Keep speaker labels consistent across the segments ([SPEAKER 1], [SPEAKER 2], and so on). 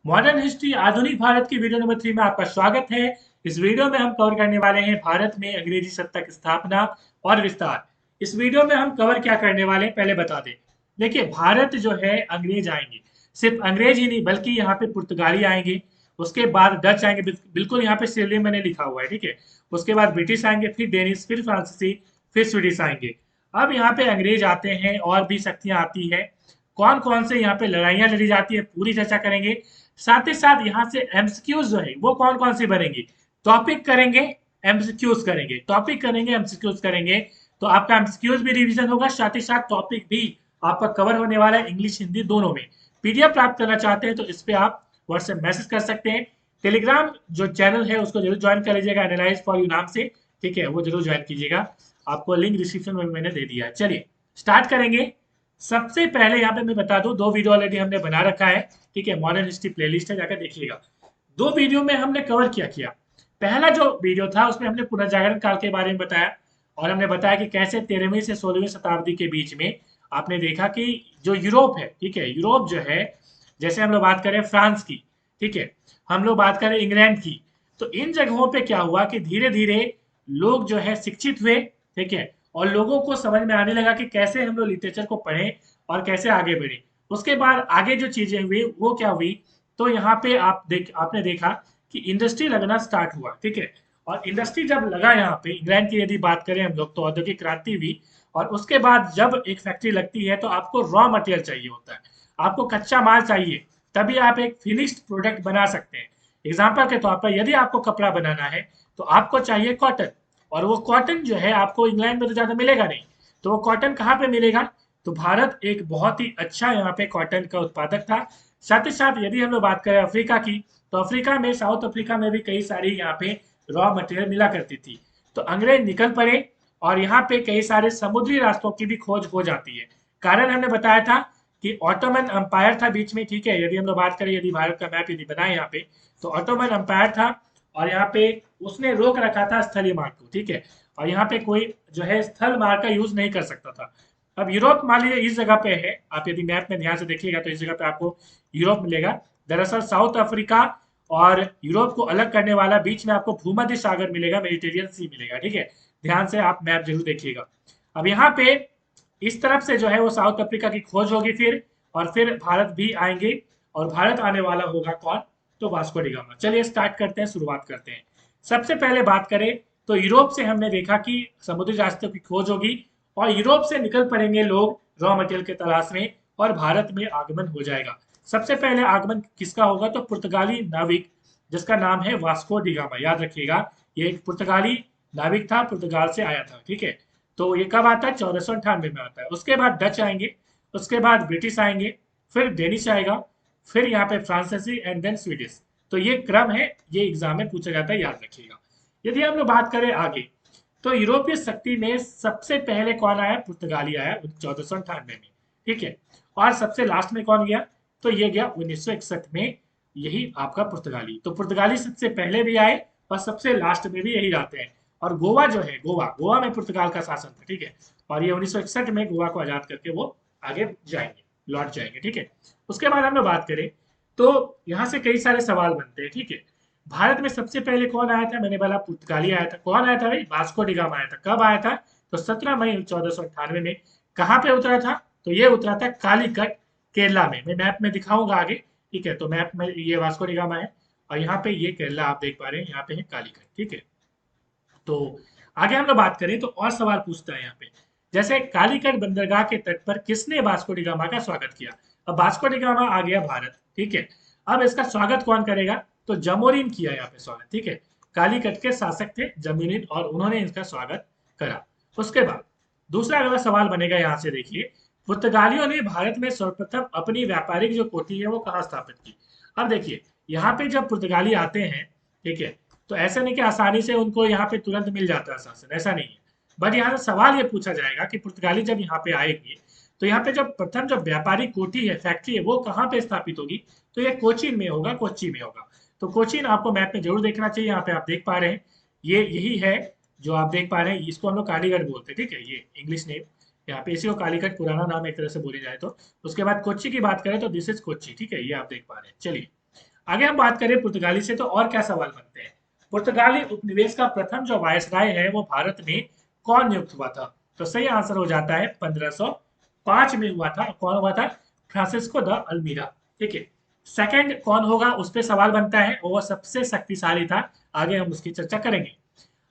[SPEAKER 1] Modern history आधुनिक भारत की video number 3 में आपका स्वागत है। इस वीडियो में हम कवर करने वाले हैं भारत में अंग्रेजी सत्ता की स्थापना और विस्तार। इस वीडियो में हम कवर क्या करने वाले हैं पहले बता दें। देखिए, भारत जो है अंग्रेज आएंगे, सिर्फ अंग्रेज ही नहीं बल्कि यहाँ पे पुर्तगाली आएंगे, उसके बाद डच आएंगे, बिल्कुल यहाँ पे सीरियल मैंने लिखा हुआ है, ठीक है। उसके बाद ब्रिटिश आएंगे, फिर डेनिश, फिर फ्रांसीसी, फिर स्वीडिश आएंगे। अब यहाँ पे अंग्रेज आते हैं और भी शक्तियां आती है। कौन कौन से यहाँ पे लड़ाइयाँ लड़ी जाती है पूरी चर्चा करेंगे। साथ ही साथ यहाँ से एमसीक्यूज जो है वो कौन कौन सी बनेंगी, टॉपिक करेंगे, एमसीक्यूज करेंगे, टॉपिक करेंगे, एमसीक्यूज करेंगे। तो आपका एमसीक्यूज भी रिवीजन होगा, साथ ही साथ टॉपिक भी आपका कवर होने वाला है, इंग्लिश हिंदी दोनों में। पीडीएफ प्राप्त करना चाहते हैं तो इस पे आप व्हाट्सएप मैसेज कर सकते हैं। टेलीग्राम जो चैनल है उसको जरूर ज्वाइन कर लीजिएगा, एनालाइज फॉर यू नाम से, ठीक है, वो जरूर ज्वाइन कीजिएगा। आपको लिंक डिस्क्रिप्शन में मैंने दे दिया है। चलिए स्टार्ट करेंगे। सबसे पहले यहाँ पे मैं बता दूं, दो वीडियो ऑलरेडी हमने बना रखा है, ठीक है, मॉडर्न हिस्ट्री प्लेलिस्ट है, जाकर देखिएगा। दो वीडियो में हमने कवर क्या किया। पहला जो वीडियो था उसमें हमने पुनर्जागरण काल के बारे में बताया, और हमने बताया कि कैसे 13वीं से 16वीं शताब्दी के बीच में आपने देखा कि जो यूरोप है, ठीक है, यूरोप जो है, जैसे हम लोग बात करें फ्रांस की, ठीक है, हम लोग बात करें इंग्लैंड की, तो इन जगहों पे क्या हुआ कि धीरे धीरे लोग जो है शिक्षित हुए, ठीक है, और लोगों को समझ में आने लगा कि कैसे हम लोग लिटरेचर को पढ़ें और कैसे आगे बढ़े। उसके बाद आगे जो चीजें हुई वो क्या हुई, तो यहाँ पे आपने देखा कि इंडस्ट्री लगना स्टार्ट हुआ, ठीक है। और इंडस्ट्री जब लगा यहाँ पे, इंग्लैंड की यदि बात करें हम लोग, तो औद्योगिक क्रांति हुई। और उसके बाद जब एक फैक्ट्री लगती है तो आपको रॉ मटेरियल चाहिए होता है, आपको कच्चा माल चाहिए, तभी आप एक फिनिश्ड प्रोडक्ट बना सकते हैं। एग्जाम्पल के तौर पर यदि आपको कपड़ा बनाना है तो आपको चाहिए कॉटन, और वो कॉटन जो है आपको इंग्लैंड में तो ज्यादा मिलेगा नहीं। तो वो कॉटन कहाँ पे मिलेगा, तो भारत एक बहुत ही अच्छा यहाँ पे कॉटन का उत्पादक था। साथ ही साथ यदि हम लोग बात करें अफ्रीका की, तो अफ्रीका में, साउथ अफ्रीका में भी कई सारी यहाँ पे रॉ मटेरियल मिला करती थी। तो अंग्रेज निकल पड़े और यहाँ पे कई सारे समुद्री रास्तों की भी खोज हो जाती है। कारण हमने बताया था कि ऑटोमन अंपायर था बीच में, ठीक है। यदि हम लोग बात करें, यदि भारत का मैप यदि बनाए यहाँ पे, तो ऑटोमन अंपायर था, और यहाँ पे उसने रोक रखा था स्थलीय मार्ग को, ठीक है। और यहाँ पे कोई जो है स्थल मार्ग का यूज नहीं कर सकता था। अब यूरोप मान लीजिए इस जगह पे है, आप यदि मैप में ध्यान से देखिएगा तो इस जगह पे आपको यूरोप मिलेगा। दरअसल साउथ अफ्रीका और यूरोप को अलग करने वाला बीच में आपको भूमध्य सागर मिलेगा, मेडिटेरियन सी मिलेगा, ठीक है। ध्यान से आप मैप जरूर देखिएगा। अब यहाँ पे इस तरफ से जो है वो साउथ अफ्रीका की खोज होगी फिर, और फिर भारत भी आएंगे। और भारत आने वाला होगा कौन, तो वास्को डी गामा। चलिए स्टार्ट करते हैं, शुरुआत करते हैं। सबसे पहले बात करें तो यूरोप से हमने देखा कि समुद्री रास्तों की खोज होगी, और यूरोप से निकल पड़ेंगे लोग रॉ मटेरियल के तलाश में, और भारत में आगमन हो जाएगा। सबसे पहले आगमन किसका होगा, तो पुर्तगाली नाविक जिसका नाम है वास्को डी गामा, याद रखिएगा। ये एक पुर्तगाली नाविक था, पुर्तगाल से आया था, ठीक है। तो ये कब आता है, 1498 में आता है। उसके बाद डच आएंगे, उसके बाद ब्रिटिश आएंगे, फिर डेनिश आएगा, फिर यहाँ पे फ्रांसीसी एंड देन स्वीडिश। तो ये क्रम है, ये एग्जाम में पूछा जाता है, याद रखिएगा। यदि हम लोग बात करें आगे, तो यूरोपीय शक्ति में सबसे पहले कौन आया, पुर्तगाली आया 1498 में, ठीक है। और सबसे लास्ट में कौन गया, तो ये गया 1961 में, यही आपका पुर्तगाली। तो पुर्तगाली सबसे पहले भी आए और सबसे लास्ट में भी यही आते हैं। और गोवा जो है, गोवा गोवा में पुर्तगाल का शासन था, ठीक है। और ये 1961 में गोवा को आजाद करके वो आगे जाएंगे, लौट जाएंगे, ठीक है। उसके बाद हम लोग बात करें तो यहाँ से कई सारे सवाल बनते हैं, ठीक है। भारत में सबसे पहले कौन आया था, मैंने बोला पुर्तगाली आया था। कौन आया था भाई, वास्को डी गामा आया था। कब आया था, तो 17 मई 1498 में। कहाँ पे उतरा था, तो ये उतरा था कालीकट, केरला में। मैं मैप में दिखाऊंगा आगे, ठीक है। तो मैप में ये वास्को डी गामा है, और यहाँ पे ये केरला आप देख पा रहे हैं, यहाँ पे है कालीकट, ठीक है। तो आगे हम लोग बात करें तो और सवाल पूछता है यहाँ पे, जैसे कालीकट बंदरगाह के तट पर किसने वास्को डी गामा का स्वागत किया। अब वास्को डी गामा आ गया भारत, ठीक है। अब इसका स्वागत कौन करेगा, तो जमोरिन किया यहाँ पे स्वागत, ठीक है। कालीकट के शासक थे जमोरिन, और उन्होंने इसका स्वागत करा। उसके बाद दूसरा अगला सवाल बनेगा, यहाँ से देखिए, पुर्तगालियों ने भारत में सर्वप्रथम अपनी व्यापारिक जो कोठी है वो कहाँ स्थापित की। अब देखिए, यहाँ पे जब पुर्तगाली आते हैं, ठीक है, तो ऐसा नहीं कि आसानी से उनको यहाँ पे तुरंत मिल जाता है शासन, ऐसा नहीं है। बट यहाँ से सवाल ये पूछा जाएगा कि पुर्तगाली जब यहाँ पे आएंगे, तो यहाँ पे जब प्रथम जब व्यापारिक कोठी है, फैक्ट्री है, वो कहाँ पे स्थापित होगी, तो ये कोचीन में होगा, कोच्चि में होगा। तो कोचीन आपको मैप में जरूर देखना चाहिए। यहाँ पे आप देख पा रहे हैं, ये यही है जो आप देख पा रहे हैं, इसको हम लोग कालीगढ़ बोलते हैं, ठीक है, ये इंग्लिश नेम। यहाँ पे इसी को कालीगढ़ पुराना नाम एक तरह से बोली जाए तो। उसके बाद कोच्चि की बात करें तो दिस इज कोच्चि, ठीक है, ये आप देख पा रहे हैं। चलिए आगे हम बात करें पुर्तगाली से तो और क्या सवाल बनते हैं। पुर्तगाली उपनिवेश का प्रथम जो वायसराय है वो भारत में कौन नियुक्त हुआ था? तो सही आंसर हो जाता है 1505 में हुआ था। कौन हुआ था? Francisco de almirah. ठीक है। सेकंड कौन होगा उस पर सवाल बनता है, वो सबसे शक्तिशाली था। आगे हम उसकी चर्चा करेंगे।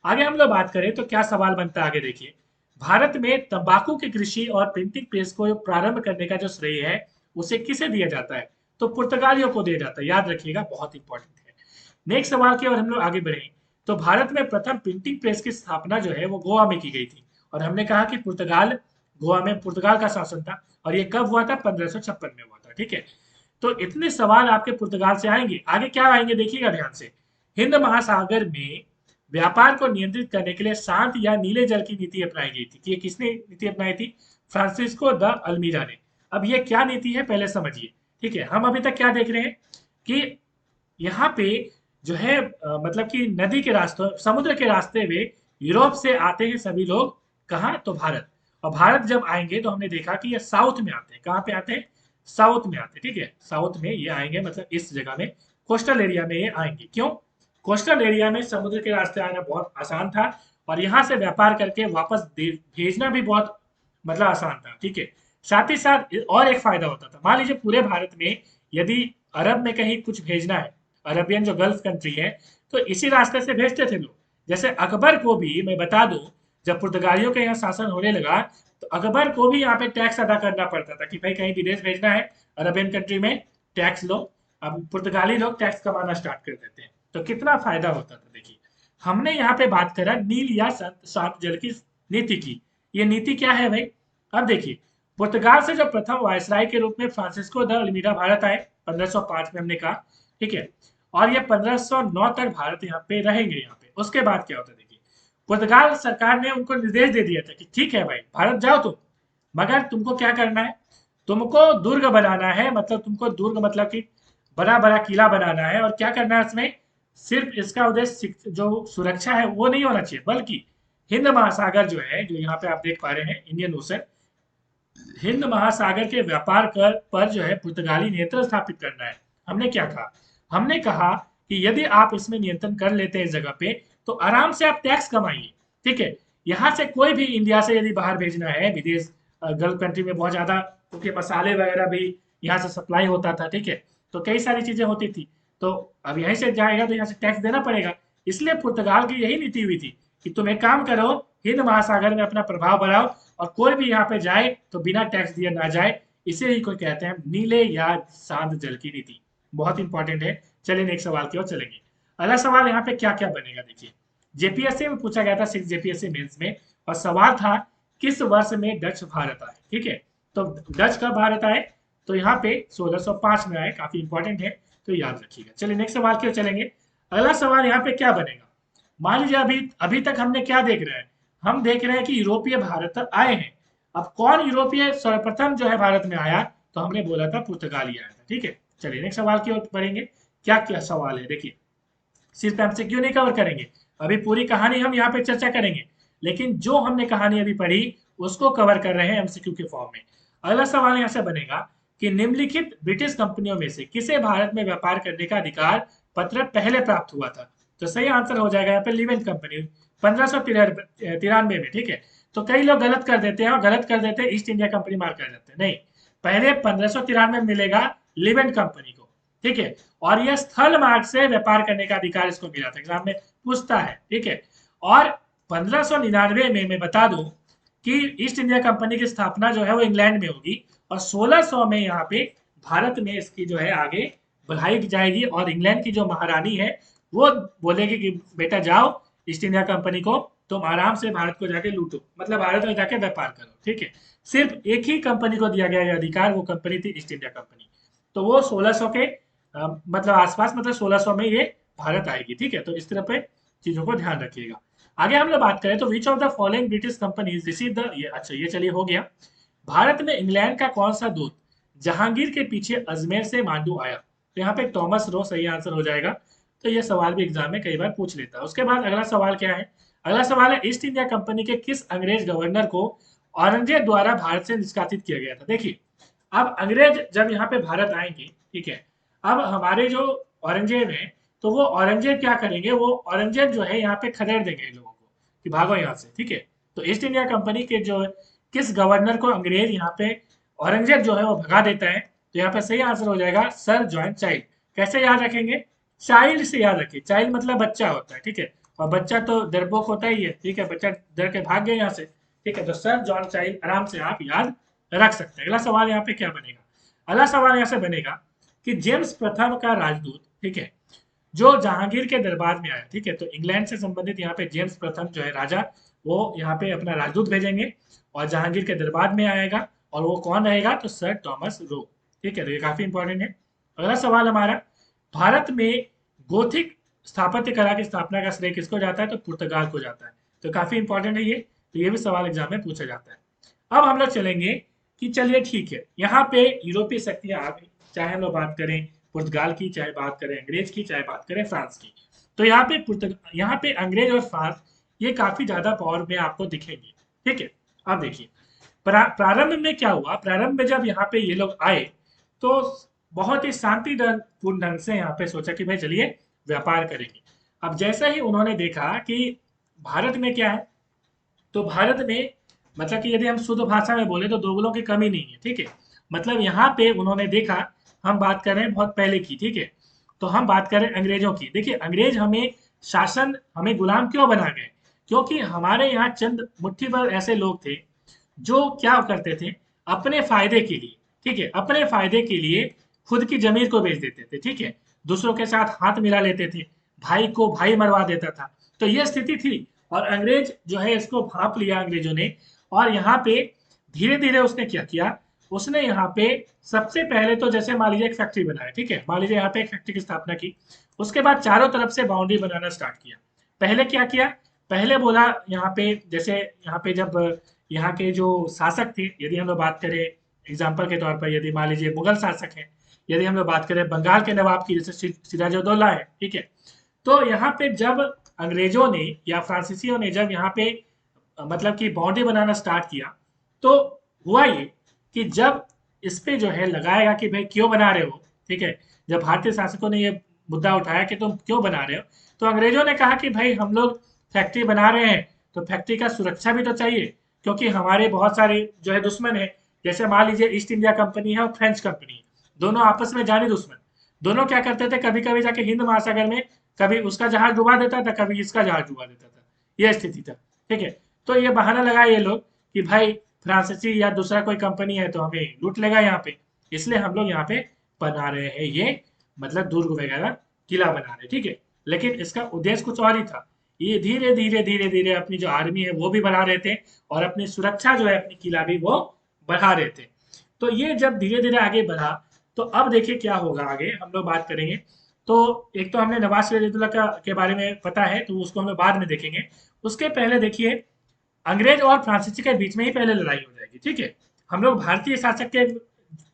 [SPEAKER 1] आगे हम लोग बात करें तो क्या सवाल बनता है, आगे देखिए। भारत में तंबाकू की कृषि और प्रिंटिंग प्रेस को प्रारंभ करने का जो श्रेय है उसे किसे दिया जाता है? तो पुर्तगालियों को दिया जाता है, याद रखिएगा, बहुत इंपॉर्टेंट है। नेक्स्ट सवाल की ओर हम लोग आगे बढ़े तो भारत में प्रथम प्रिंटिंग प्रेस की स्थापना जो है वो गोवा में की गई थी। और हमने कहा कि पुर्तगाल, गोवा में पुर्तगाल का शासन था। और ये कब हुआ था? 1556 में हुआ था। ठीक है। तो इतने सवाल आपके पुर्तगाल से आएंगे। आगे क्या आएंगे देखिएगा ध्यान से। हिंद महासागर में व्यापार को नियंत्रित करने के लिए शांत या नीले जल की नीति अपनाई गई थी। कि ये किसने नीति अपनाई थी? फ्रांसिस्को द अल्मीरा ने। अब ये क्या नीति है पहले समझिए। ठीक है। हम अभी तक क्या देख रहे हैं कि यहाँ पे जो है मतलब कि नदी के रास्तों, समुद्र के रास्ते में यूरोप से आते हैं सभी लोग। कहाँ? तो भारत। और भारत जब आएंगे तो हमने देखा कि ये साउथ में आते हैं। कहाँ पे आते हैं? साउथ में आते हैं। ठीक है। साउथ में ये आएंगे, मतलब इस जगह में कोस्टल एरिया में ये आएंगे। क्यों? कोस्टल एरिया में समुद्र के रास्ते आना बहुत आसान था। और यहाँ से व्यापार करके वापस भेजना भी बहुत मतलब आसान था। ठीक है। साथ ही साथ और एक फायदा होता था। मान लीजिए पूरे भारत में यदि अरब में कहीं कुछ भेजना है, अरबियन जो गल्फ कंट्री है, तो इसी रास्ते से भेजते थे लोग। जैसे अकबर को भी मैं बता दूं, जब पुर्तगालियों के यहाँ शासन होने लगा तो अकबर को भी यहाँ पे टैक्स अदा करना पड़ता था कि भाई कहीं विदेश भेजना है अरबियन कंट्री में, टैक्स लो। अब पुर्तगाली लोग टैक्स कमाना स्टार्ट कर देते हैं। तो कितना फायदा होता था देखिए। हमने यहाँ पे बात करा नील या शांत जल की नीति की। ये नीति क्या है भाई? अब देखिए, पुर्तगाल से जो प्रथम वायसराय के रूप में फ्रांसिस्को द अल्मीरा भारत आए 1505 में, हमने कहा। ठीक है। और ये 1509 तक भारत यहाँ पे रहेंगे। यहाँ पे उसके बाद क्या होता है देखिए। पुर्तगाल सरकार ने उनको निर्देश दे दिया था कि ठीक है भाई भारत जाओ तुम, मगर तुमको क्या करना है? तुमको दुर्ग बनाना है। मतलब तुमको दुर्ग मतलब कि बड़ा बड़ा किला बनाना है। और क्या करना है इसमें? सिर्फ इसका उद्देश्य जो सुरक्षा है वो नहीं होना चाहिए, बल्कि हिंद महासागर जो है, जो यहाँ पे आप देख पा रहे हैं इंडियन ओशन, हिंद महासागर के व्यापार कर पर जो है पुर्तगाली नियंत्रण स्थापित करना है। हमने क्या कहा? हमने कहा कि यदि आप इसमें नियंत्रण कर लेते हैं इस जगह पे तो आराम से आप टैक्स कमाइए। ठीक है। यहाँ से कोई भी इंडिया से यदि बाहर भेजना है विदेश, गल्फ कंट्री में बहुत ज्यादा, क्योंकि मसाले वगैरह भी यहाँ से सप्लाई होता था। ठीक है। तो कई सारी चीजें होती थी। तो अब यहीं से जाएगा तो यहाँ से टैक्स देना पड़ेगा। इसलिए पुर्तगाल की यही नीति हुई थी कि तुम एक काम करो, हिंद महासागर में अपना प्रभाव बढ़ाओ और कोई भी यहाँ पे जाए तो बिना टैक्स दिए ना जाए। इसे ही कोई कहते हैं नीले या शांत जल की नीति। बहुत इंपॉर्टेंट है। चलिए नेक्स्ट सवाल की ओर चलेंगे। अगला सवाल यहाँ पे क्या क्या बनेगा देखिए। जेपीएससी में पूछा गया था, 6 जेपीएससी मेंस में, और सवाल था किस वर्ष में डच भारत आए। ठीक है। तो डच कब भारत आए? तो यहाँ पे 1605 में आए। काफी इंपॉर्टेंट है, तो याद रखिएगा। चलिए नेक्स्ट सवाल की ओर चलेंगे। अगला सवाल यहाँ पे क्या बनेगा। मान लीजिए अभी अभी तक हमने क्या देख रहे हैं? हम देख रहे हैं कि यूरोपीय भारत तक आए हैं। अब कौन यूरोपीय सर्वप्रथम जो है भारत में आया? तो हमने बोला था पुर्तगाली आया था। ठीक है। चलिए नेक्स्ट सवाल की ओर बढ़ेंगे। क्या क्या सवाल है देखिए। सिर्फ एमसीक्यू नहीं कवर करेंगे, अभी पूरी कहानी हम यहाँ पे चर्चा करेंगे, लेकिन जो हमने कहानी अभी पढ़ी उसको कवर कर रहे हैं एमसीक्यू के फॉर्म में। अगला सवाल यहाँ से बनेगा कि निम्नलिखित ब्रिटिश कंपनियों में से किसे भारत में व्यापार करने का अधिकार पत्र पहले प्राप्त हुआ था? तो सही आंसर हो जाएगा यहाँ पे लिवेंट कंपनी, 1593 में। ठीक है। तो कई लोग गलत कर देते हैं, और गलत कर देते हैं ईस्ट इंडिया कंपनी मार कर देते हैं। नहीं, पहले 1593 में मिलेगा लिवेंट कंपनी को। ठीक है। और यह स्थल मार्ग से व्यापार करने का अधिकार इसको मिला था। एग्जाम में पूछता है। ठीक है। और 1599 में मैं बता दूं कि ईस्ट इंडिया कंपनी की स्थापना जो है वो इंग्लैंड में होगी, और 1600 में यहाँ पे भारत में इसकी जो है आगे बढ़ाई जाएगी। और इंग्लैंड की जो महारानी है वो बोलेगी कि बेटा जाओ, ईस्ट इंडिया कंपनी को तुम आराम से भारत को जाके लूटो, मतलब भारत में जाके व्यापार करो। ठीक है। सिर्फ एक ही कंपनी को दिया गया ये अधिकार, वो कंपनी थी ईस्ट इंडिया कंपनी। तो वो 1600 के मतलब आसपास, मतलब 1600 में ये भारत आएगी। ठीक है। तो इस तरह पे चीजों को ध्यान रखिएगा। आगे हम लोग बात करें तो which of the following British companies receive the, ये अच्छा ये चलिए हो गया। भारत में इंग्लैंड का कौन सा दूत जहांगीर के पीछे अजमेर से मांडू आया? तो यहाँ पे टॉमस रो सही आंसर हो जाएगा। तो ये सवाल भी एग्जाम में कई बार पूछ लेता है। उसके बाद अगला सवाल क्या है? अगला सवाल है ईस्ट इंडिया कंपनी के किस अंग्रेज गवर्नर को औरंगजेब द्वारा भारत से निष्कासित किया गया था? देखिए, अब अंग्रेज जब यहाँ पे भारत आएंगे, ठीक है, अब हमारे जो औरंगजेब हैं, तो वो औरंगजेब क्या करेंगे, वो औरंगजेब जो है यहाँ पे खदेड़ देंगे इन लोगों को कि भागो यहाँ से, ठीक है। तो ईस्ट इंडिया कंपनी के जो किस गवर्नर को अंग्रेज यहाँ पे औरंगजेब जो है वो भगा देता है, तो यहाँ पे सही आंसर हो जाएगा सर जॉन चाइल्ड। कैसे याद रखेंगे, चाइल्ड से याद रखिए, चाइल्ड मतलब बच्चा होता है, ठीक है, और बच्चा तो डरपोक होता ही है, ठीक है, बच्चा डर के भाग गया यहाँ से, ठीक है, तो सर जॉन चाइल्ड आराम से आप याद रख सकते हैं। अगला सवाल यहाँ पे क्या बनेगा, अगला सवाल यहाँ से बनेगा कि जेम्स प्रथम का राजदूत, ठीक है, जो जहांगीर के दरबार में आया, ठीक है, तो इंग्लैंड से संबंधित यहाँ पे जेम्स प्रथम जो है राजा, वो यहाँ पे अपना राजदूत भेजेंगे और जहांगीर के दरबार में आएगा, और वो कौन रहेगा, तो सर थॉमस रो, ठीक है, तो ये काफी इंपॉर्टेंट है। अगला सवाल हमारा, भारत में गोथिक स्थापत्य कला की स्थापना का श्रेय किसको जाता है, तो पुर्तगाल को जाता है, तो काफी इंपॉर्टेंट है ये, तो ये भी सवाल एग्जाम में पूछा जाता है। अब हम लोग चलेंगे कि चलिए ठीक है, यहाँ पे यूरोपीय शक्तियां आ गई, चाहे हम लोग बात करें पुर्तगाल की, चाहे बात करें अंग्रेज की, चाहे बात करें फ्रांस की, तो यहाँ पे अंग्रेज और फ्रांस ये काफी ज्यादा पावर में आपको दिखेंगे, ठीक है। अब देखिए प्रारंभ में क्या हुआ, प्रारंभ में जब यहाँ पे ये लोग आए तो बहुत ही शांति पूर्ण ढंग से यहाँ पे सोचा कि भाई चलिए व्यापार करेंगे। अब जैसे ही उन्होंने देखा कि भारत में क्या है, तो भारत में मतलब कि यदि हम शुद्ध भाषा में बोले तो दोगलों की कमी नहीं है, ठीक है, मतलब यहाँ पे उन्होंने देखा, हम बात कर रहे हैं बहुत पहले की, ठीक है, तो हम बात करें अंग्रेजों की, देखिए अंग्रेज हमें शासन, हमें गुलाम क्यों बना गए, क्योंकि हमारे यहाँ चंद मुट्ठी भर ऐसे लोग थे जो क्या करते थे अपने फायदे के लिए, ठीक है, अपने फायदे के लिए खुद की जमीन को बेच देते थे, ठीक है, दूसरों के साथ हाथ मिला लेते थे, भाई को भाई मरवा देता था, तो ये स्थिति थी। और अंग्रेज जो है इसको भाप लिया अंग्रेजों ने, और यहाँ पे धीरे धीरे उसने क्या किया, उसने यहाँ पे सबसे पहले तो जैसे मान लीजिए एक फैक्ट्री बनाया, ठीक है, मान लीजिए यहाँ पे एक फैक्ट्री की स्थापना की, उसके बाद चारों तरफ से बाउंड्री बनाना स्टार्ट किया। पहले क्या किया, पहले बोला यहाँ पे, जैसे यहाँ पे जब यहाँ के जो शासक थे, यदि हम लोग बात करें एग्जाम्पल के तौर पर, यदि मान लीजिए मुगल शासक हैं, यदि हम लोग बात करें बंगाल के नवाब की, जैसे सिराजुद्दौला है, ठीक है, तो यहाँ पे जब अंग्रेजों ने या फ्रांसीसियों ने जब यहाँ पे मतलब कि बाउंड्री बनाना स्टार्ट किया, तो हुआ ये कि जब इस पे जो है लगाएगा कि भाई क्यों बना रहे हो, ठीक है, जब भारतीय शासकों ने ये मुद्दा उठाया कि तुम क्यों बना रहे हो, तो अंग्रेजों ने कहा कि भाई हम लोग फैक्ट्री बना रहे हैं तो फैक्ट्री का सुरक्षा भी तो चाहिए, क्योंकि हमारे बहुत सारे जो है दुश्मन है, जैसे मान लीजिए ईस्ट इंडिया कंपनी है और फ्रेंच कंपनी है, दोनों आपस में जानी दुश्मन, दोनों क्या करते थे, कभी कभी जाके हिंद महासागर में कभी उसका जहाज डुबा देता था, कभी इसका जहाज डुबा देता था, यह स्थिति था, ठीक है। तो ये बहाना लगाए ये लोग कि भाई फ्रांसीसी या दूसरा कोई कंपनी है तो हमें लूट लेगा यहाँ पे, इसलिए हम लोग यहाँ पे बना रहे हैं ये, मतलब दुर्ग वगैरह किला बना रहे हैं, ठीक है, लेकिन इसका उद्देश्य कुछ और ही था। ये धीरे धीरे धीरे धीरे अपनी जो आर्मी है वो भी बढ़ा रहे थे, और अपनी सुरक्षा जो है अपनी किला भी वो बढ़ा रहे थे। तो ये जब धीरे धीरे आगे बढ़ा, तो अब देखिए क्या होगा, आगे हम लोग बात करेंगे। तो एक तो हमने नवाज सिराजुद्दौला का के बारे में पता है, तो उसको हम लोग बाद में देखेंगे। उसके पहले देखिए अंग्रेज और फ्रांसीसी के बीच में ही पहले लड़ाई हो जाएगी, ठीक है, हम लोग भारतीय शासक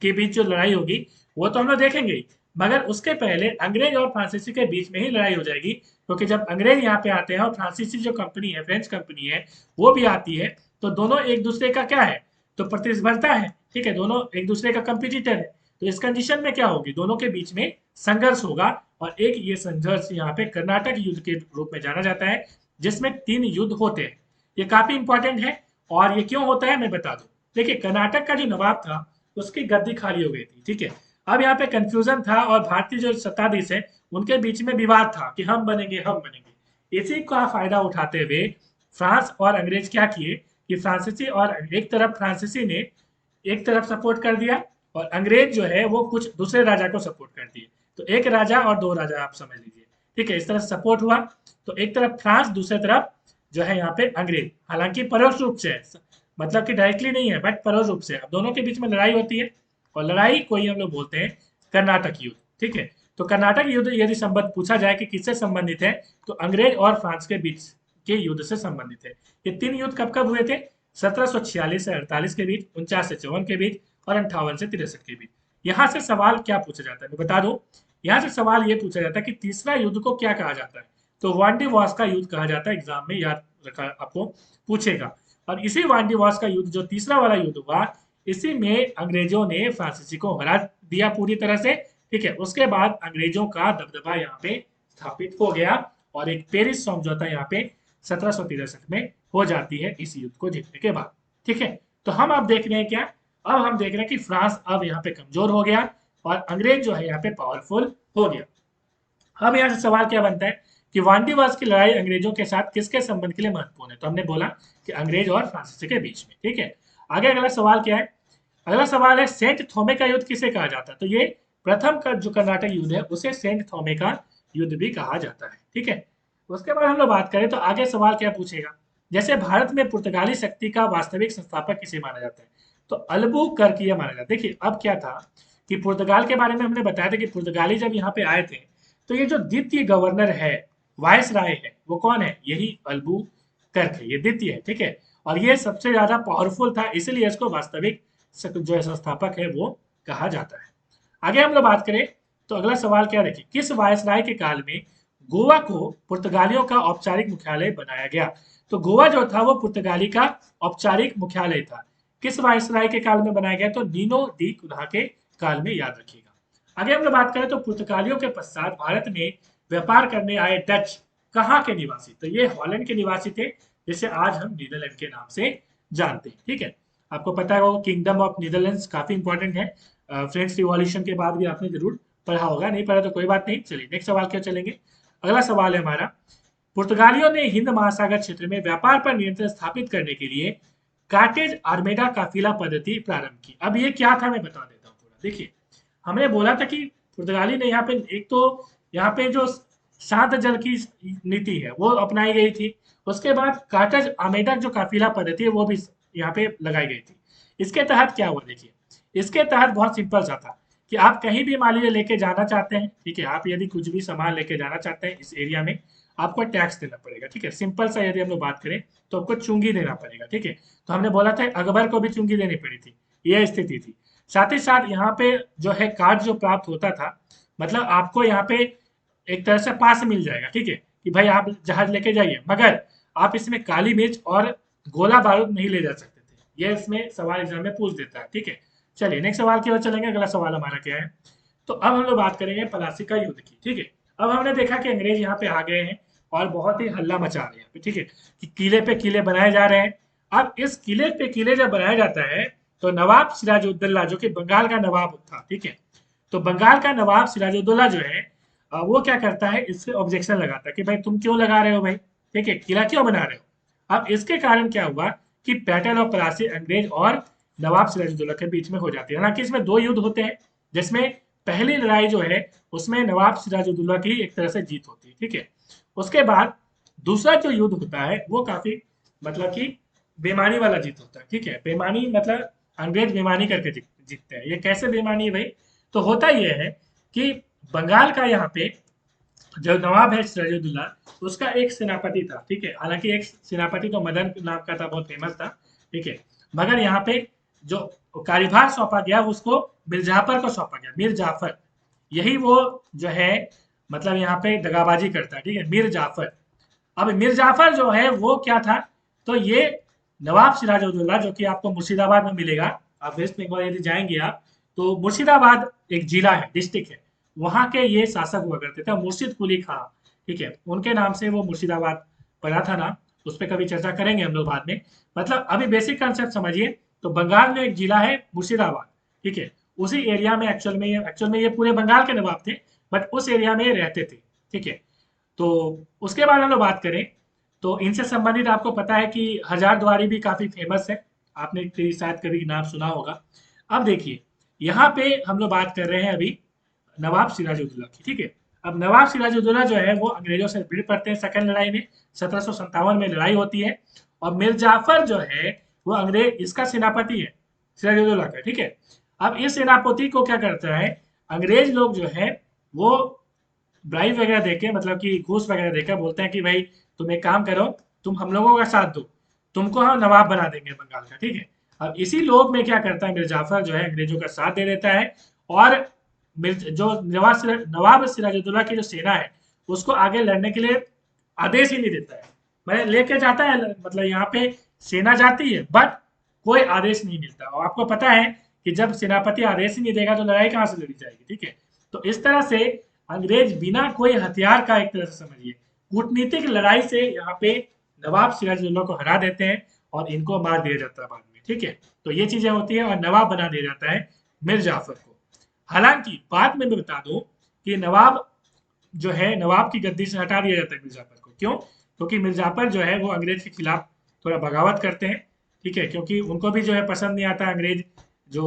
[SPEAKER 1] के बीच जो लड़ाई होगी वो तो हम लोग देखेंगे ही, मगर उसके पहले अंग्रेज और फ्रांसीसी के बीच में ही लड़ाई हो जाएगी, क्योंकि जब अंग्रेज यहाँ पे आते हैं और फ्रांसीसी जो कंपनी है, फ्रेंच कंपनी है, वो भी आती है, तो दोनों एक दूसरे का क्या है, तो प्रतिस्पर्धा है, ठीक है, दोनों एक दूसरे का कंपिटिटर है, तो इस कंडीशन में क्या होगी, दोनों के बीच में संघर्ष होगा, और एक ये संघर्ष यहाँ पे कर्नाटक युद्ध के रूप में जाना जाता है, जिसमें 3 युद्ध होते हैं। ये काफी इंपॉर्टेंट है, और ये क्यों होता है मैं बता दूं। देखिए कर्नाटक का जो नवाब था उसकी गद्दी खाली हो गई थी, ठीक है, अब यहाँ पे कंफ्यूजन था, और भारतीय जो सत्ताधीश है उनके बीच में विवाद था कि हम बनेंगे हम बनेंगे। इसी का फायदा उठाते हुए फ्रांस और अंग्रेज क्या किए कि फ्रांसीसी, और एक तरफ फ्रांसीसी ने एक तरफ सपोर्ट कर दिया, और अंग्रेज जो है वो कुछ दूसरे राजा को सपोर्ट कर दिए, तो एक राजा और 2 राजा आप समझ लीजिए, ठीक है, इस तरह सपोर्ट हुआ। तो एक तरफ फ्रांस, दूसरे तरफ जो है यहाँ पे अंग्रेज, हालांकि परोक्ष रूप से, मतलब कि डायरेक्टली नहीं है बट परोक्ष रूप से, अब दोनों के बीच में लड़ाई होती है, और लड़ाई को ही हम लोग बोलते हैं कर्नाटक युद्ध, ठीक है। तो कर्नाटक युद्ध यदि संबंध पूछा जाए कि किससे संबंधित है, तो अंग्रेज और फ्रांस के बीच के युद्ध से संबंधित है। ये 3 युद्ध कब कब हुए थे, 1746 से 48 के बीच, 49 से 54 के बीच, और 58 से 63 के बीच। यहाँ से सवाल क्या पूछा जाता है मैं बता दूं, यहाँ से सवाल ये पूछा जाता है कि तीसरा युद्ध को क्या कहा जाता है, तो वांडी वॉस का युद्ध कहा जाता है, एग्जाम में याद रखा आपको पूछेगा। और इसी वांडी वॉस का युद्ध जो तीसरा वाला युद्ध हुआ, इसी में अंग्रेजों ने फ्रांसीसी को हरा दिया पूरी तरह से, ठीक है। उसके बाद अंग्रेजों का दबदबा यहाँ पे स्थापित हो गया और एक पेरिस समझौता यहाँ पे 1763 में हो जाती है इस युद्ध को जीतने के बाद। ठीक है, तो हम अब देख रहे हैं क्या, अब हम देख रहे हैं कि फ्रांस अब यहाँ पे कमजोर हो गया और अंग्रेज जो है यहाँ पे पावरफुल हो गया। अब यहाँ से सवाल क्या बनता है कि वांडीवास की लड़ाई अंग्रेजों के साथ किसके संबंध के लिए महत्वपूर्ण है, तो हमने बोला कि अंग्रेज और फ्रांसीसी के बीच में। ठीक है, आगे अगला सवाल क्या है, अगला सवाल है सेंट थोमे का युद्ध किसे कहा जाता है, तो ये प्रथम का जो कर्नाटक युद्ध है उसे सेंट थोमे का युद्ध भी कहा जाता है। ठीक है, उसके बाद हम लोग बात करें तो आगे सवाल क्या पूछेगा, जैसे भारत में पुर्तगाली शक्ति का वास्तविक संस्थापक किसे माना जाता है, तो अल्बुकर्क माना जाता है। देखिए अब क्या था कि पुर्तगाल के बारे में हमने बताया था कि पुर्तगाली जब यहाँ पे आए थे तो ये जो द्वितीय गवर्नर है, वायस राय है, वो कौन है, यही अल्बुकर्क है, ये द्वितीय है। ठीक है, और ये सबसे ज्यादा पावरफुल था, इसलिए इसको वास्तविक जो संस्थापक है वो कहा जाता है। आगे हम लोग बात करें तो अगला सवाल क्या देखिए, किस वायसराय के काल में गोवा को पुर्तगालियों का औपचारिक मुख्यालय बनाया गया, तो गोवा जो था वो पुर्तगाली का औपचारिक मुख्यालय था। किस वायसराय के काल में बनाया गया, तो नीनो दी कुन्हा के काल में, याद रखिएगा। आगे हम लोग बात करें तो पुर्तगालियों के पश्चात भारत में व्यापार करने आए डच कहाँ के निवासी, तो ये हॉलैंड के निवासी थे, जिसे आज हम नीदरलैंड के नाम से जानते हैं। ठीक है, आपको पता है वो किंगडम ऑफ नीदरलैंड्स काफी इंपॉर्टेंट है, फ्रेंच रिवॉल्यूशन के बाद भी आपने जरूर पढ़ा होगा, नहीं पढ़ा तो कोई बात नहीं। चलिए नेक्स्ट सवाल क्या चलेंगे, अगला सवाल है हमारा, पुर्तगालियों ने हिंद महासागर क्षेत्र में व्यापार पर नियंत्रण स्थापित करने के लिए कार्टेज आर्मेडा काफिला पद्धति प्रारंभ की। अब ये क्या था मैं बता देता हूँ पूरा। देखिए हमने बोला था कि पुर्तगाली ने यहाँ पे एक तो यहाँ पे जो शांत जल की नीति है वो अपनाई गई थी, उसके बाद कार्टेज आर्मेडा जो काफिला पद्धति है वो भी यहाँ पे लगाई गई थी। इसके तहत क्या हुआ देखिए, इसके तहत बहुत सिंपल सा था कि आप कहीं भी मान लीजिए लेके जाना चाहते हैं, ठीक है, आप यदि कुछ भी सामान लेके जाना चाहते हैं इस एरिया में आपको टैक्स देना पड़ेगा। ठीक है, सिंपल सा यदि हम लोग बात करें तो आपको चुंगी देना पड़ेगा। ठीक है, तो हमने बोला था अकबर को भी चुंगी देनी पड़ी थी, यह स्थिति थी। साथ ही साथ यहाँ पे जो है कार्ड जो प्राप्त होता था, मतलब आपको यहाँ पे एक तरह से पास मिल जाएगा। ठीक है, कि भाई आप जहाज लेके जाइए, मगर आप इसमें काली मिर्च और गोला बारूद नहीं ले जा सकते थे, ये इसमें सवाल एग्जाम में पूछ देता है। ठीक है, चलिए नेक्स्ट सवाल की ओर चलेंगे। अगला सवाल हमारा क्या है, तो अब हम लोग बात करेंगे प्लासी का युद्ध की। ठीक है, अब हमने देखा कि अंग्रेज यहाँ पे आ गए हैं और बहुत ही हल्ला मचा रहे हैं यहाँ पे। ठीक है, कि किले पे किले बनाए जा रहे हैं। अब इस किले पे किले जब बनाया जाता है तो नवाब सिराजुद्दौला जो कि बंगाल का नवाब था, ठीक है, तो बंगाल का नवाब सिराजुद्दौला जो है वो क्या करता है, इससे ऑब्जेक्शन लगाता है कि भाई तुम क्यों लगा रहे हो भाई, ठीक है, किला क्यों बना रहे हो। अब इसके कारण क्या हुआ कि बैटल ऑफ प्लासी अंग्रेज और नवाब सिराजुद्दौला के बीच में हो जाती है। हालांकि इसमें दो युद्ध होते हैं, जिसमें पहली लड़ाई जो है उसमें नवाब सिराजुद्दौला की एक तरह से जीत होती है। ठीक है, उसके बाद दूसरा जो युद्ध होता है वो काफी मतलब कि बेमानी वाला जीत होता है। ठीक है, बेमानी मतलब अंग्रेज बेमानी करके जीतते हैं। ये कैसे बेमानी है भाई, तो होता यह है कि बंगाल का यहाँ पे जो नवाब है सिराजुद्दौला, उसका एक सेनापति था। ठीक है, हालांकि एक सेनापति तो मदन नाम का था, बहुत फेमस था। ठीक है, मगर यहाँ पे जो कार्यभार सौंपा गया उसको मीर जाफर को सौंपा गया, मीर जाफर, यही वो जो है मतलब यहाँ पे दगाबाजी करता है। ठीक है, मीर जाफर। अब मीर जाफर जो है वो क्या था, तो ये नवाब सिराजुद्दौला जो कि आपको मुर्शिदाबाद में मिलेगा, आप वेस्ट बंगाल यदि जाएंगे आप तो मुर्शिदाबाद एक जिला है, डिस्ट्रिक्ट है, वहां के ये शासक हुआ करते थे, मुर्शिद कुली खां। ठीक है, उनके नाम से वो मुर्शिदाबाद पड़ा था नाम, उस पर कभी चर्चा करेंगे हम लोग बाद में। मतलब अभी बेसिक कंसेप्ट समझिए, तो बंगाल में एक जिला है मुर्शिदाबाद, ठीक है, उसी एरिया में एक्चुअल में ये पूरे बंगाल के नवाब थे, बट उस एरिया में ये रहते थे। ठीक है, तो उसके बाद हम लोग बात करें तो इनसे संबंधित आपको पता है कि हजारद्वारी भी काफी फेमस है, आपने शायद कभी नाम सुना होगा। अब देखिए यहाँ पे हम लोग बात कर रहे हैं अभी नवाब सिराजुद्दौला की। ठीक है, अब नवाब सिराजुद्दौला जो है वो अंग्रेजों से भिड़ पड़ते हैं सेकंड लड़ाई में, 1757 में लड़ाई होती है, और मिर्जा जाफर जो है वो अंग्रेज इसका सेनापति है सिराजुद्दौला का। ठीक है, अब इस सेनापति को क्या करता है, अंग्रेज लोग जो है वो ब्राइब वगैरह देके मतलब कि घूस वगैरह देकर बोलते हैं कि भाई तुम एक काम करो, तुम हम लोगों का साथ दो, तुमको हम नवाब बना देंगे बंगाल का। ठीक है, अब इसी लोग में क्या करता है मिर्जा जाफर जो है अंग्रेजों का साथ दे देता है, और जो नवाब सिराजुद्दौला की जो सेना है उसको आगे लड़ने के लिए आदेश ही नहीं देता है, मैं लेके जाता है, मतलब यहाँ पे सेना जाती है बट कोई आदेश नहीं मिलता। और आपको पता है कि जब सेनापति आदेश ही नहीं देगा तो लड़ाई कहाँ से लड़ी जाएगी। ठीक है, तो इस तरह से अंग्रेज बिना कोई हथियार का, एक तरह से समझिए कूटनीतिक लड़ाई से यहाँ पे नवाब सिराजुद्दौला को हरा देते हैं और इनको मार दिया जाता है बाद में। ठीक है, तो ये चीजें होती है और नवाब बना दिया जाता है मीर जाफर को। हालांकि बाद में मैं बता दूं कि नवाब जो है, नवाब की गद्दी से हटा दिया जाता है मीर जाफर को। क्यों? क्योंकि मीर जाफर जो है वो अंग्रेज के खिलाफ थोड़ा बगावत करते हैं। ठीक है, क्योंकि उनको भी जो है पसंद नहीं आता अंग्रेज जो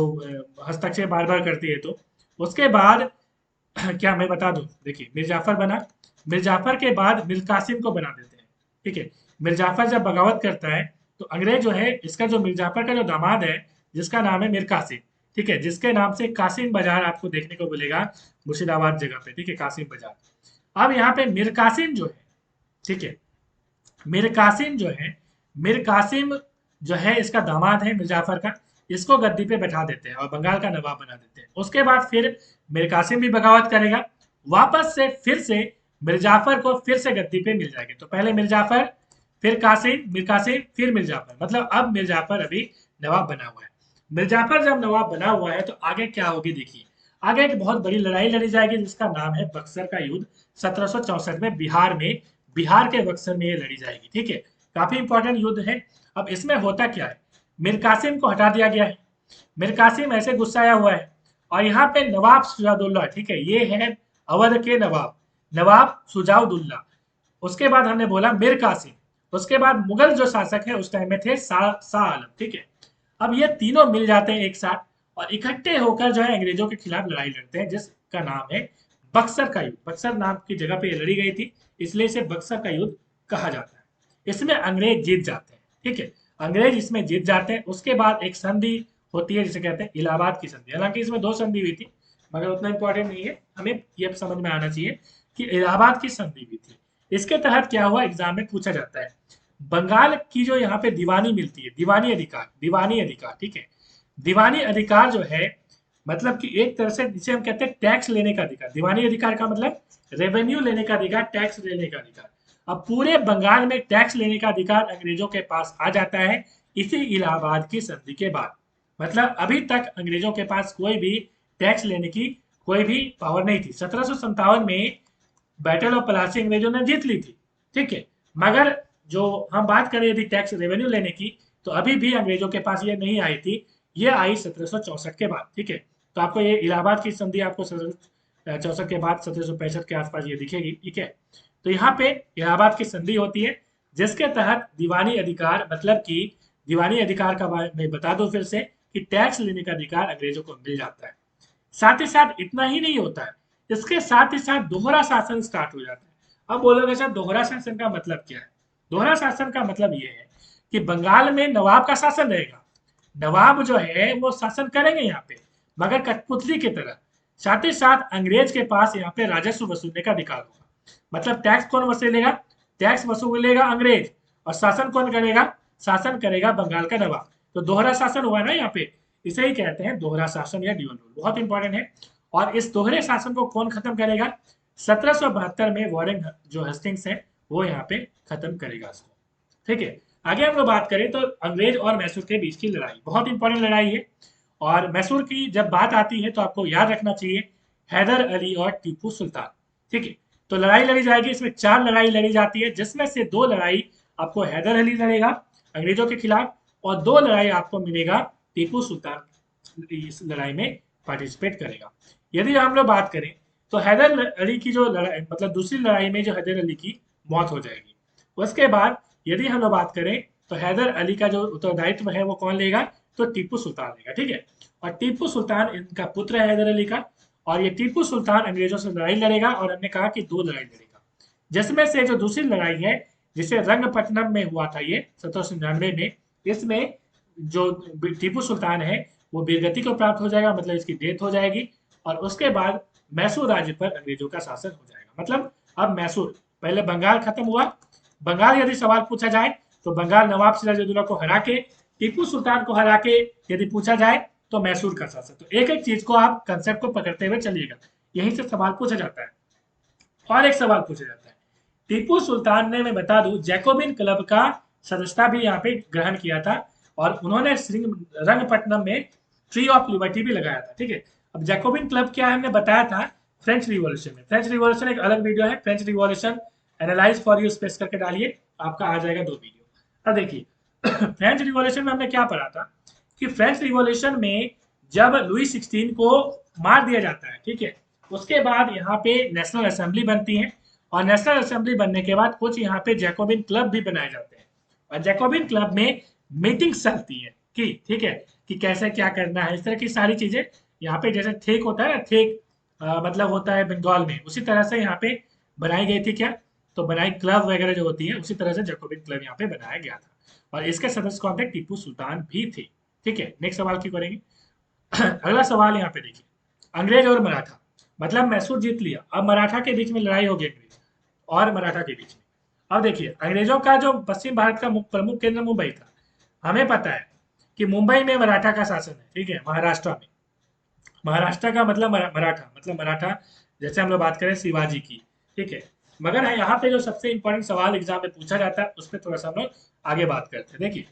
[SPEAKER 1] हस्तक्षेप बार बार करती है। तो उसके बाद क्या मैं बता दूं, देखिए मीर जाफर बना, मीर जाफर के बाद मीर कासिम को बना देते हैं। ठीक है, मीर जाफर जब बगावत करता है तो अंग्रेज जो है, इसका जो मीर जाफर का जो दामाद है जिसका नाम है मीर कासिम, ठीक है, जिसके नाम से कासिम बाजार आपको देखने को मिलेगा मुर्शिदाबाद जगह पे। ठीक है, कासिम बाजार। अब यहाँ पे मीर कासिम जो है, ठीक है, मीर कासिम जो है, मीर कासिम जो है इसका दामाद है मीर जाफर का, इसको गद्दी पे बैठा देते हैं और बंगाल का नवाब बना देते हैं। उसके बाद फिर मीर कासिम भी बगावत करेगा, वापस से फिर से मीर जाफर को फिर से गद्दी पे मिल जाएगी। तो पहले मीर जाफर, फिर कासिम, मीर कासिम, फिर मीर जाफर, मतलब अब मीर जाफर अभी नवाब बना हुआ है। मीर जाफर जब नवाब बना हुआ है तो आगे क्या होगी देखिए, आगे एक बहुत बड़ी लड़ाई लड़ी जाएगी जिसका नाम है बक्सर का युद्ध। 1764 में बिहार में, बिहार के बक्सर में ये लड़ी जाएगी। ठीक है, काफी इंपॉर्टेंट युद्ध है। अब इसमें होता क्या है, मीर कासिम को हटा दिया गया है, मीर कासिम ऐसे गुस्साया हुआ है और यहाँ पे नवाब सुजाउद्दौला, ठीक है, ये है अवध के नवाब, नवाब सुजाउद्दौला। उसके बाद हमने बोला मीर कासिम, उसके बाद मुगल जो शासक है उस टाइम में थे शाह आलम। ठीक है, अब ये तीनों मिल जाते हैं एक साथ और इकट्ठे होकर जो है अंग्रेजों के खिलाफ लड़ाई लड़ते हैं जिसका नाम है बक्सर का युद्ध। बक्सर नाम की जगह पे ये लड़ी गई थी, इसलिए इसे बक्सर का युद्ध कहा जाता है। इसमें अंग्रेज जीत जाते हैं। ठीक है, अंग्रेज इसमें जीत जाते हैं। उसके बाद एक संधि होती है जिसे कहते हैं इलाहाबाद की संधि। हालांकि इसमें दो संधि हुई थी मगर उतना इंपॉर्टेंट नहीं है, हमें यह समझ में आना चाहिए कि इलाहाबाद की संधि हुई थी। इसके तहत क्या हुआ, एग्जाम में पूछा जाता है, बंगाल की जो यहाँ पे दीवानी मिलती है, दीवानी अधिकार, दीवानी अधिकार, ठीक है, दीवानी अधिकार जो है मतलब कि एक तरह से जिसे हम कहते हैं टैक्स लेने का अधिकार। दीवानी अधिकार का मतलब रेवेन्यू लेने का अधिकार, टैक्स लेने का अधिकार। अब पूरे बंगाल में टैक्स लेने का अधिकार अंग्रेजों के पास आ जाता है इसी इलाहाबाद की संधि के बाद। मतलब अभी तक अंग्रेजों के पास कोई भी टैक्स लेने की कोई भी पावर नहीं थी। 1757 में बैटल ऑफ प्लासी अंग्रेजों ने जीत ली थी। ठीक है, मगर जो हम बात करें यदि टैक्स रेवेन्यू लेने की तो अभी भी अंग्रेजों के पास ये नहीं आई थी, ये आई 1764 के बाद। ठीक है, तो आपको ये इलाहाबाद की संधि आपको 1764 के बाद 1765 के आसपास ये दिखेगी। ठीक है, तो यहाँ पे इलाहाबाद की संधि होती है जिसके तहत दीवानी अधिकार, मतलब कि दीवानी अधिकार का मैं बता दूं फिर से कि टैक्स लेने का अधिकार अंग्रेजों को मिल जाता है। साथ ही साथ इतना ही नहीं होता है, इसके साथ ही साथ दोहरा शासन स्टार्ट हो जाता है। अब बोलोगे सर दोहरा शासन का मतलब क्या है? दोहरा शासन का मतलब ये है कि बंगाल में नवाब का शासन रहेगा, नवाब जो है वो शासन करेंगे यहाँ पे मगर कठपुतली की तरह। साथ ही साथ अंग्रेज के पास यहाँ पे राजस्व वसूलने का अधिकार होगा। मतलब टैक्स कौन वसूलेगा? टैक्स वसूलेगा अंग्रेज और शासन कौन करेगा? शासन करेगा बंगाल का नवाब। तो दोहरा शासन हुआ ना यहाँ पे, इसे ही कहते हैं दोहरा शासन या ड्यूअल रूल। बहुत इंपॉर्टेंट है। और इस दोहरे शासन को कौन खत्म करेगा? 1772 में वॉरेन जो हेस्टिंग्स है वो यहाँ पे खत्म करेगा इसको। ठीक है, आगे हम लोग बात करें तो अंग्रेज और मैसूर के बीच की लड़ाई बहुत इंपॉर्टेंट लड़ाई है। और मैसूर की जब बात आती है तो आपको याद रखना चाहिए हैदर अली और टीपू सुल्तान। ठीक है, तो लड़ाई लड़ी जाएगी, इसमें 4 लड़ाई लड़ी जाती है जिसमें से 2 लड़ाई आपको हैदर अली लड़ेगा अंग्रेजों के खिलाफ और 2 लड़ाई आपको मिलेगा टीपू सुल्तान इस लड़ाई में पार्टिसिपेट करेगा। यदि हम लोग बात करें तो हैदर अली की जो लड़ाई, मतलब दूसरी लड़ाई में जो हैदर अली की मौत हो जाएगी। उसके बाद यदि हम लोग बात करें तो हैदर अली का जो उत्तरदायित्व है वो कौन लेगा? तो टीपू सुल्तान लेगा। ठीक है, और टीपू सुल्तान इनका पुत्र है हैदर अली का, और ये टीपू सुल्तान अंग्रेजों से लड़ाई लड़ेगा और हमने कहा कि 2 लड़ाई लड़ेगा, जिसमें से जो दूसरी लड़ाई है जिसे रंगपट्टनम में हुआ था ये 1799 में, इसमें जो टीपू सुल्तान है वो वीरगति को प्राप्त हो जाएगा, मतलब इसकी डेथ हो जाएगी और उसके बाद मैसूर राज्य पर अंग्रेजों का शासन हो जाएगा। मतलब अब मैसूर, पहले बंगाल खत्म हुआ, बंगाल यदि सवाल पूछा जाए तो बंगाल नवाब सिराजुद्दौला को हरा के, टीपू सुल्तान को हरा के यदि पूछा जाए तो मैसूर का शासन। तो एक एक चीज को आप कंसेप्ट को पकड़ते हुए चलिएगा, यहीं से सवाल पूछा जाता है। और एक सवाल पूछा जाता है, टीपू सुल्तान ने, मैं बता दूं, जैकोबिन क्लब का सदस्यता भी यहाँ पे ग्रहण किया था और उन्होंने रंगपट्टनम में ट्री ऑफ लिबर्टी भी लगाया था। ठीक है, अब जैकोबिन क्लब क्या है हमने बताया था, फ्रेंच रिवॉल्यूशन में। फ्रेंच रिवॉल्यूशन एक अलग वीडियो है, French revolution analyse for you space करके डालिए, आपका आ जाएगा 2 वीडियो। अब देखिए फ्रेंच रिवॉल्यूशन में हमने क्या पढ़ा था कि फ्रेंच रिवॉल्यूशन में जब लुई 16 को मार दिया जाता है, ठीक है, उसके बाद यहाँ पे नेशनल असेंबली बनती है, और नेशनल असेंबली बनने के बाद कुछ यहाँ पे जैकोबिन क्लब भी बनाए जाते हैं, और जैकोबिन क्लब में मीटिंग्स चलती है कि ठीक है कि कैसे क्या करना है, इस तरह की सारी चीजें यहाँ पे, जैसे थेक होता है ना, थेक मतलब होता है बंगाल में, उसी तरह से यहाँ पे बनाई गई थी क्या, तो बनाई क्लब वगैरह जो होती है, उसी तरह से जैकोबिन क्लब यहाँ पे बनाया गया था, और इसके सदस्य कौन थे, टीपू सुल्तान भी थे। ठीक है, नेक्स्ट सवाल की करेंगे। अगला सवाल यहाँ पे देखिए, अंग्रेज और मराठा, मतलब मैसूर जीत लिया, अब मराठा के बीच में लड़ाई होगी, अंग्रेज और मराठा के बीच में। अब देखिए अंग्रेजों का जो पश्चिम भारत का प्रमुख केंद्र मुंबई था, हमें पता है कि मुंबई में मराठा का शासन है, ठीक है, महाराष्ट्र में। महाराष्ट्र का मतलब मराठा, मतलब मराठा, जैसे हम लोग बात करें शिवाजी की, ठीक है। मगर यहाँ पे जो सबसे इंपॉर्टेंट सवाल एग्जाम में पूछा जाता है, उस पर थोड़ा सा हम लोग आगे बात करते हैं। देखिए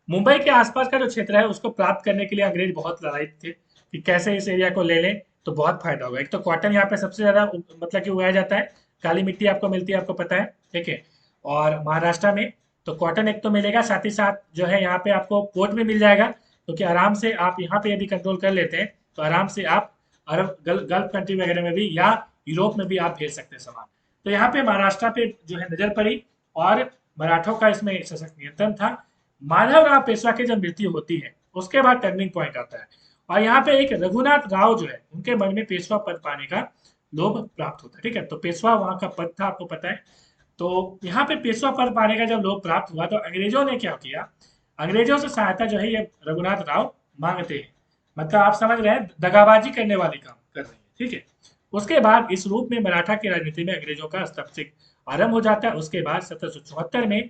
[SPEAKER 1] मुंबई के आसपास का जो क्षेत्र है उसको प्राप्त करने के लिए अंग्रेज बहुत लड़ाई थे कि कैसे इस एरिया को ले लें तो बहुत फायदा होगा। एक तो कॉटन यहाँ पे सबसे ज्यादा मतलब कि उगाया जाता है, काली मिट्टी आपको मिलती है, आपको पता है, ठीक है। और महाराष्ट्र में तो कॉटन एक तो मिलेगा, साथ ही साथ जो है यहाँ पे आपको पोर्ट में मिल जाएगा, क्योंकि आराम से आप यहाँ पे यदि कंट्रोल कर लेते हैं तो आराम से आप अरब गल्फ कंट्री वगैरह में भी या यूरोप में भी आप भेज सकते हैं सामान। तो यहाँ पे महाराष्ट्र पे जो है नजर पड़ी, और मराठों का इसमें सशक्त नियंत्रण था। माधवराव पेशवा की जब मृत्यु होती है उसके बाद टर्निंग पॉइंट आता है, और यहाँ पे एक रघुनाथ राव जो है उनके मन में पेशवा पद पाने का लोभ प्राप्त होता है, ठीक है। तो पेशवा वहां का पद था, आपको पता है। तो यहाँ पे पेशवा पद पाने का जब लोभ प्राप्त हुआ तो अंग्रेजों ने क्या किया, अंग्रेजों से सहायता जो है ये रघुनाथ राव मांगते हैं, मतलब आप समझ रहे हैं दगाबाजी करने वाले काम कर रहे हैं, ठीक है। उसके बाद इस रूप में मराठा की राजनीति में अंग्रेजों का हस्तक्षेप आरंभ हो जाता है। उसके बाद 1774 में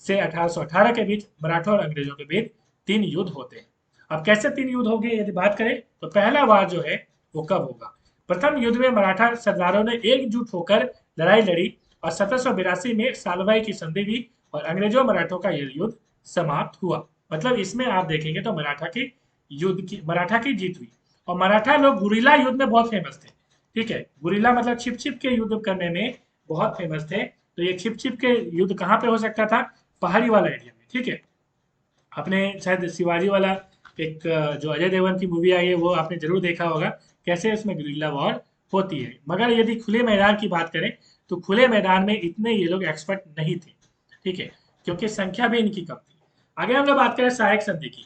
[SPEAKER 1] से 1818 के बीच मराठा और अंग्रेजों के बीच 3 युद्ध होते हैं। अब कैसे 3 युद्ध हो गए यदि बात करें तो पहला वार जो है वो कब होगा, प्रथम युद्ध में मराठा सरदारों ने एकजुट होकर लड़ाई लड़ी, और 1782 में सालवाई की संधि हुई और अंग्रेजों मराठों का यह युद्ध समाप्त हुआ। मतलब इसमें आप देखेंगे तो मराठा की जीत हुई, और मराठा लोग गुरिल्ला युद्ध में बहुत फेमस थे, ठीक है। गुरिल्ला मतलब छिप छिप के युद्ध करने में बहुत फेमस थे। तो ये छिप छिप के युद्ध कहाँ पे हो सकता था, पहाड़ी वाला एरिया में, ठीक है। आपने शायद शिवाजी वाला एक जो अजय देवगन की मूवी आई है वो आपने जरूर देखा होगा, कैसे उसमें गुरिल्ला वॉर होती है। मगर यदि खुले मैदान की बात करें तो खुले मैदान में इतने ये लोग एक्सपर्ट नहीं थे, ठीक है, क्योंकि संख्या भी इनकी कम थी। आगे हम लोग बात करें सहायक संधि की,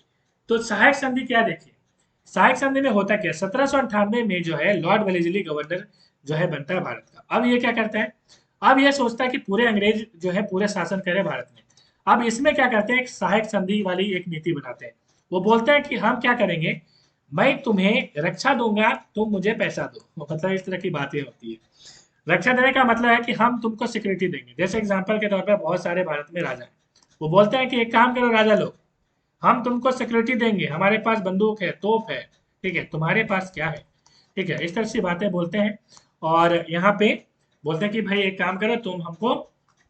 [SPEAKER 1] तो सहायक संधि क्या देखिए, सहायक संधि में होता क्या, 1798 में जो है लॉर्ड वेलेस्ली गवर्नर जो है बनता है भारत का। अब ये क्या करता है, अब ये सोचता है कि पूरे अंग्रेज जो है पूरे शासन करे भारत में। अब इसमें क्या करते हैं, एक सहायक संधि वाली एक नीति बनाते हैं। वो बोलते हैं कि हम क्या करेंगे, मैं तुम्हें रक्षा दूंगा, तुम मुझे पैसा दो, मतलब इस तरह की बातें होती है। रक्षा देने का मतलब है कि हम तुमको सिक्योरिटी देंगे। जैसे एग्जाम्पल के तौर पर बहुत सारे भारत में राजा हैं, वो बोलते हैं कि एक काम करो राजा लोग, हम तुमको सिक्योरिटी देंगे, हमारे पास बंदूक है, तोप है, ठीक है, तुम्हारे पास क्या है, ठीक है, इस तरह की बातें बोलते हैं। और यहाँ पे बोलते हैं कि भाई एक काम करो, तुम हमको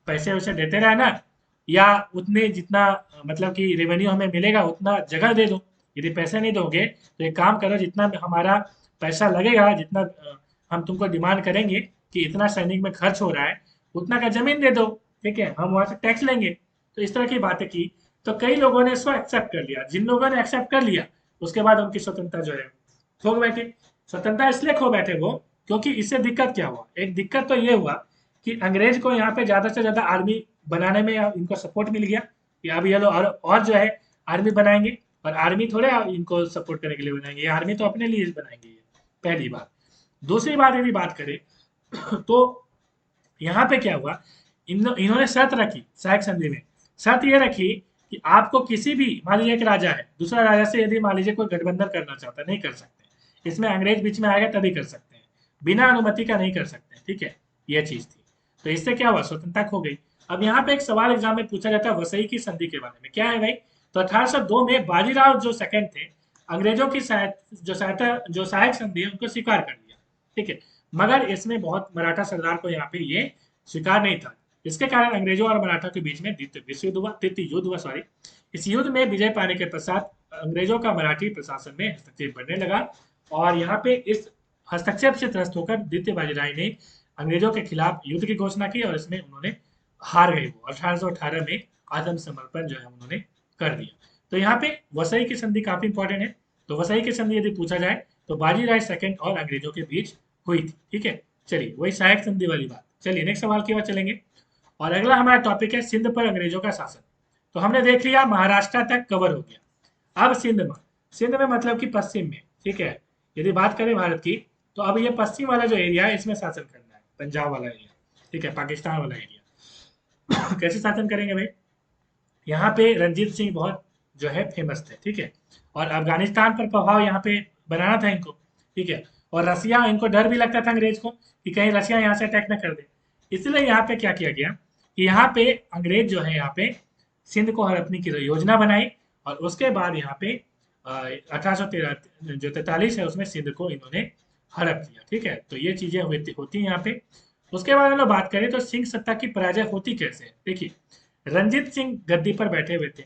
[SPEAKER 1] पैसे वैसे देते रहना, या उतने जितना मतलब कि रेवेन्यू हमें मिलेगा उतना जगह दे दो। यदि पैसे नहीं दोगे तो एक काम करो, जितना हमारा पैसा लगेगा, जितना हम तुमको डिमांड करेंगे कि इतना सैनिक में खर्च हो रहा है, उतना का जमीन दे दो, ठीक है, हम वहां से टैक्स लेंगे। तो इस तरह की बातें की, तो कई लोगों ने इसको एक्सेप्ट कर लिया। जिन लोगों ने एक्सेप्ट कर लिया उसके बाद उनकी स्वतंत्रता जो है खो बैठे। स्वतंत्रता इसलिए खो बैठे वो, क्योंकि इससे दिक्कत क्या हुआ, एक दिक्कत तो ये हुआ कि अंग्रेज को यहाँ पे ज्यादा से ज्यादा आर्मी बनाने में इनको सपोर्ट मिल गया कि अब ये लोग और जो है आर्मी बनाएंगे, और आर्मी थोड़े इनको सपोर्ट करने के लिए बनाएंगे, ये आर्मी तो अपने लिए बनाएंगे, ये पहली बात। दूसरी बात यदि बात करें तो यहाँ पे क्या हुआ, इन्होंने शर्त रखी सहायक संधि में, शर्त ये रखी कि आपको किसी भी, मान लीजिए एक राजा है, दूसरा राजा से यदि मान लीजिए कोई गठबंधन करना चाहता है, नहीं कर सकते, इसमें अंग्रेज बीच में आएगा तभी कर सकते हैं, बिना अनुमति का नहीं कर सकते, ठीक है, ये चीज थी। तो इससे क्या हुआ, स्वतंत्रता खो गई। अब यहाँ पे एक सवाल एग्जाम में पूछा जाता है वसई की संधि के बारे में, क्या है भाई, तो 1802 में बाजीराव जो सेकंड थे, अंग्रेजों की सहायता जो सहायक संधि है उनको स्वीकार कर लिया, ठीक है। मगर इसमें बहुत मराठा सरदार को यहाँ पे ये स्वीकार नहीं था। इसके कारण अंग्रेजों और मराठा के बीच में द्वितीय विश्व युद्ध हुआ, तृतीय युद्ध हुआ, सॉरी। इस युद्ध में विजय पाने के पश्चात अंग्रेजों का मराठी प्रशासन में हस्तक्षेप बढ़ने लगा, और यहाँ पे इस हस्तक्षेप से त्रस्त होकर द्वितीय बाजीराव ने अंग्रेजों के खिलाफ युद्ध की घोषणा की और इसमें उन्होंने हार गए। वो 1818 में आत्मसमर्पण जो है उन्होंने कर दिया। तो यहाँ पे वसई की संधि काफी इंपॉर्टेंट है। तो वसई की संधि यदि पूछा जाए तो बाजीराव सेकंड और अंग्रेजों के बीच हुई थी। ठीक है, चलिए वही सहायक संधि वाली बात। चलिए नेक्स्ट सवाल की ओर चलेंगे और अगला हमारा टॉपिक है सिंध पर अंग्रेजों का शासन। तो हमने देख लिया महाराष्ट्र तक कवर हो गया। अब सिंध में मतलब कि पश्चिम में। ठीक है, यदि बात करें भारत की तो अब ये पश्चिम वाला जो एरिया है इसमें शासन करना है, पंजाब वाला एरिया। ठीक है, पाकिस्तान वाला एरिया। कैसे शासन करेंगे भाई? यहाँ पे रंजीत सिंह बहुत जो है फेमस थे। ठीक है, और अफगानिस्तान पर प्रभाव यहाँ पे बनाना था इनको। ठीक है, और रसिया, इनको डर भी लगता था अंग्रेज को कि कहीं रसिया यहाँ से अटैक न कर दे। इसलिए यहाँ पे क्या किया गया कि यहाँ पे अंग्रेज जो है यहाँ पे सिंध को हड़पने की योजना बनाई और उसके बाद यहाँ पे 1813 जो 43 है उसमें सिंध को इन्होंने हड़प लिया। ठीक है, तो ये चीजें होती हैं यहाँ पे। उसके बाद हम लोग बात करें तो सिंह सत्ता की पराजय होती कैसे है? देखिए, रंजीत सिंह गद्दी पर बैठे हुए थे,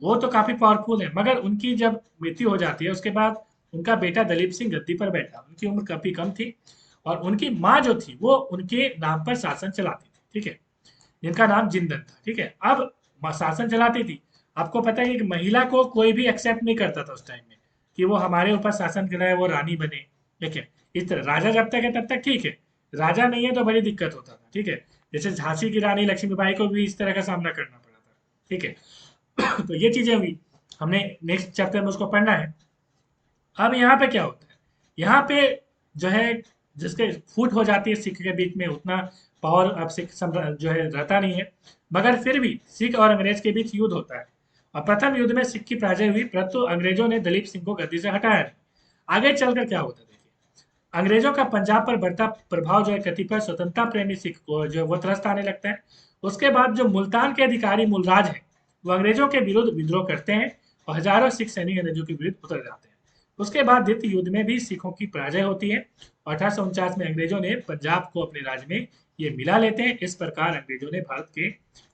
[SPEAKER 1] वो तो काफी पावरफुल है, मगर उनकी जब मृत्यु हो जाती है उसके बाद उनका बेटा दलीप सिंह गद्दी पर बैठा। उनकी उम्र काफी कम थी और उनकी माँ जो थी वो उनके नाम पर शासन चलाती थी। ठीक है, जिनका नाम जिंदन था। ठीक है, अब शासन चलाती थी। आपको पता है कि महिला को कोई भी एक्सेप्ट नहीं करता था उस टाइम में कि वो हमारे ऊपर शासन कराए, वो रानी बने। ठीक है, इस तरह राजा जब तक है तब तक ठीक है, राजा नहीं है तो बड़ी दिक्कत होता था। ठीक है, जैसे झांसी की रानी लक्ष्मीबाई को भी इस तरह का सामना करना पड़ा था। ठीक है, तो ये चीजें हुई, हमने नेक्स्ट चैप्टर में उसको पढ़ना है। अब यहाँ पे क्या होता है, यहाँ पे जो है जिसके फूट हो जाती है सिख के बीच में, उतना पावर अब सिख जो है रहता नहीं है, मगर फिर भी सिख और अंग्रेज के बीच युद्ध होता है और प्रथम युद्ध में सिख की पराजय हुई, परंतु अंग्रेजों ने दलीप सिंह को गद्दी से हटाया नहीं। आगे चलकर क्या होता है देखिए, अंग्रेजों का पंजाब पर बढ़ता प्रभाव जो है कतिपय स्वतंत्रता प्रेमी सिख को जो है वो त्रस्त आने लगता है। उसके बाद जो मुल्तान के अधिकारी मुलराज हैं वो अंग्रेजों के विरुद्ध विद्रोह करते हैं और हजारों सिख सैनिक अंग्रेजों के विरुद्ध उतर जाते हैं। उसके बाद द्वितीय युद्ध में भी सिखों की पराजय होती है। 1849 में अंग्रेजों ने पंजाब को अपने राज्य में ये मिला लेते हैं। इस प्रकार अंग्रेजों ने भारत के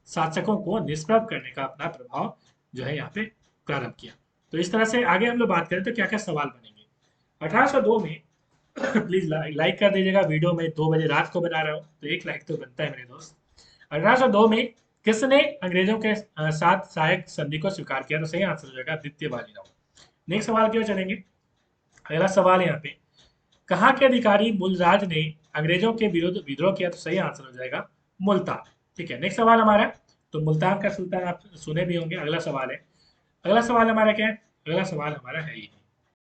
[SPEAKER 1] शासकों को निष्प्रभ करने का अपना प्रभाव जो है यहाँ पे प्रारंभ किया। तो इस तरह से आगे हम लोग बात करें तो क्या क्या सवाल बनेंगे। 1802 में प्लीज लाइक कर दीजिएगा, वीडियो में 2 बजे रात को बना रहा हूँ तो एक लाइक तो बनता है मेरे दोस्त। 1802 में किसने अंग्रेजों के साथ सहायक संधि को स्वीकार किया? तो सही आंसर हो जाएगा द्वितीय बाजीराव। नेक्स्ट सवाल की ओर चलेंगे। अगला सवाल यहाँ पे, कहाँ के अधिकारी मुलराज ने अंग्रेजों के विरुद्ध विद्रोह किया? तो सही आंसर हो जाएगा मुल्तान। ठीक है, नेक्स्ट सवाल हमारा, तो मुल्तान का सुल्तान आप सुने भी होंगे। अगला सवाल है, अगला सवाल हमारा क्या है? अगला सवाल हमारा है ये,